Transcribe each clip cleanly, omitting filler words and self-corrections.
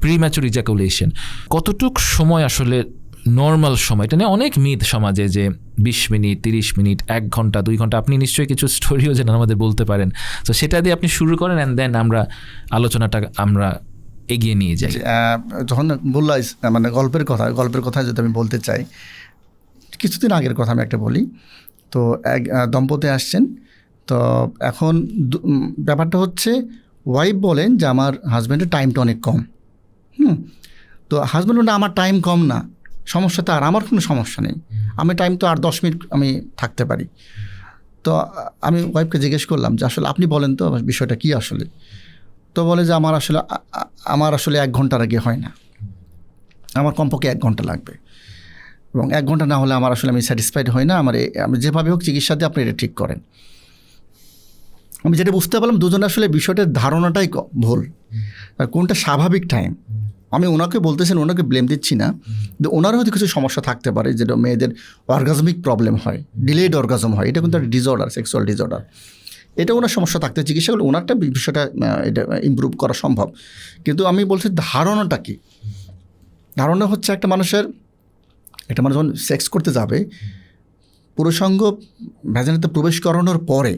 Premature ejaculation কতটুক সময় আসলে নর্মাল সময়? এটা নিয়ে অনেক মিথ সমাজে যে 20 মিনিট 30 মিনিট 1 ঘন্টা 2 ঘন্টা। আপনি নিশ্চয়ই কিছু স্টোরিও যেন আমাদের বলতে পারেন, তো সেটা দিয়ে আপনি শুরু করেন অ্যান্ড দেন আমরা আলোচনাটা আমরা এগিয়ে নিয়ে যাই। যখন বললাম মানে গল্পের কথা যদি আমি বলতে চাই, কিছুদিন আগের কথা আমি একটা বলি। তো এক দম্পতি আসছেন, তো এখন ব্যাপারটা হচ্ছে ওয়াইফ বলেন যে আমার হাজব্যান্ডের টাইমটা অনেক কম। তো হাজব্যান্ড বলেন আমার টাইম কম না, সমস্যা তো আর আমার কোনো সমস্যা নেই, আমি টাইম তো আর 10 মিনিট আমি থাকতে পারি। তো আমি ওয়াইফকে জিজ্ঞেস করলাম যে আসলে আপনি বলেন তো বিষয়টা কী আসলে। তো বলে যে আমার আসলে 1 ঘন্টার আগে হয় না, আমার কমপক্ষে 1 ঘন্টা লাগবে, এবং 1 ঘন্টা না হলে আমার আসলে আমি স্যাটিসফাইড হই না, আমি যেভাবে হোক চিকিৎসা দিয়ে আপনি এটা ঠিক করেন। আমি যেটা বুঝতে পারলাম দুজনে আসলে বিষয়টার ধারণাটাই ভুল, কোনটা স্বাভাবিক টাইম। আমি ওনাকে বলতেছেন, ওনাকে ব্লেম দিচ্ছি না, কিন্তু ওনারও হয়তো কিছু সমস্যা থাকতে পারে, যেটা মেয়েদের অর্গাজমিক প্রবলেম হয়, ডিলেড অর্গাজম হয়, এটা কিন্তু একটা ডিসঅর্ডার, সেক্সুয়াল ডিসঅর্ডার। এটা ওনার সমস্যা থাকতে চিকিৎসা করলে ওনারটা বিষয়টা এটা ইমপ্রুভ করা সম্ভব। কিন্তু আমি বলছি ধারণাটা কি? ধারণা হচ্ছে একটা মানুষ যখন সেক্স করতে যাবে, পুরুষাঙ্গ ভ্যাজানাতে প্রবেশ করানোর পরে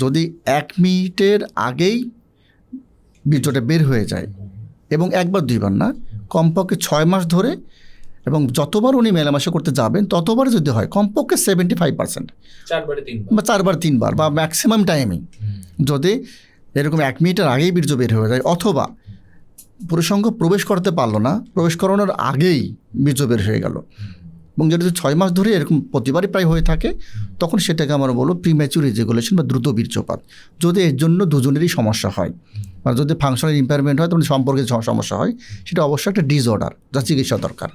যদি 1 মিনিটের আগেই বীর্যটা বের হয়ে যায়, এবং 1 বার 2 বার না, কমপক্ষে 6 মাস ধরে, এবং যতবার উনি মেলামেশা করতে যাবেন ততবার যদি হয় কমপক্ষে 75%, 4 বার 3 বার বা ম্যাক্সিমাম টাইমিং যদি এরকম 1 মিনিটের আগেই বীর্য বের হয়ে যায়, অথবা পুরুষাঙ্গ প্রবেশ করতে পারলো না, প্রবেশ করানোর আগেই বীর্য বের হয়ে গেল, এবং যেটা যদি 6 মাস ধরে এরকম প্রতিবারই প্রায় হয়ে থাকে, তখন সেটাকে আমরা বলবো প্রিম্যাচুর ইজাকুলেশন বা দ্রুত বীর্যপাত। যদি এর জন্য দুজনেরই সমস্যা হয়, বা যদি ফাংশনাল ইম্পেয়ারমেন্ট হয়, তখন সম্পর্কে সমস্যা হয়, সেটা অবশ্যই একটা ডিসঅর্ডার, যা চিকিৎসা দরকার।